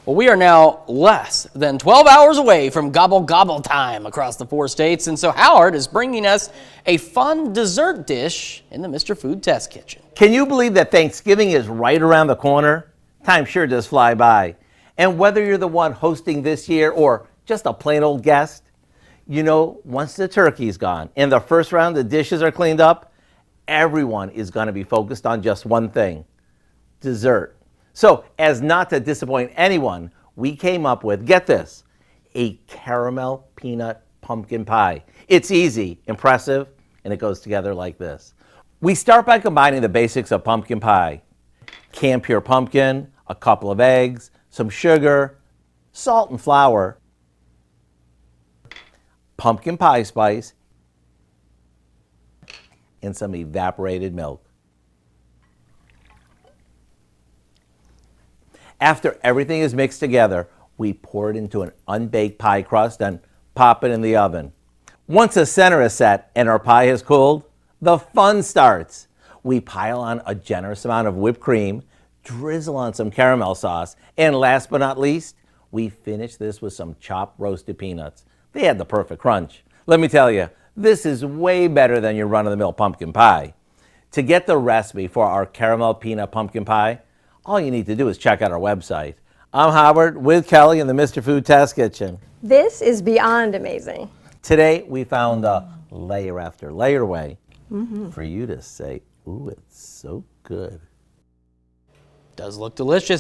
Well, we are now less than 12 hours away from gobble gobble time across the 4 states, and so Howard is bringing us a fun dessert dish in the Mr. Food Test Kitchen. Can you believe that Thanksgiving is right around the corner? Time sure does fly by. And whether you're the one hosting this year or just a plain old guest, you know, once the turkey's gone and the first round of dishes are cleaned up, everyone is going to be focused on just one thing: dessert. So, as not to disappoint anyone, we came up with, get this, a caramel peanut pumpkin pie. It's easy, impressive, and it goes together like this. We start by combining the basics of pumpkin pie: canned pure pumpkin, a couple of eggs, some sugar, salt and flour, pumpkin pie spice, and some evaporated milk. After everything is mixed together, we pour it into an unbaked pie crust and pop it in the oven. Once the center is set and our pie has cooled, the fun starts. We pile on a generous amount of whipped cream, drizzle on some caramel sauce, and last but not least, we finish this with some chopped roasted peanuts. They had the perfect crunch. Let me tell you, this is way better than your run-of-the-mill pumpkin pie. To get the recipe for our caramel peanut pumpkin pie, all you need to do is check out our website. I'm Howard with Kelly in the Mr. Food Test Kitchen. This is beyond amazing. Today we found a layer after layer way for you to say, ooh, it's so good. Does look delicious.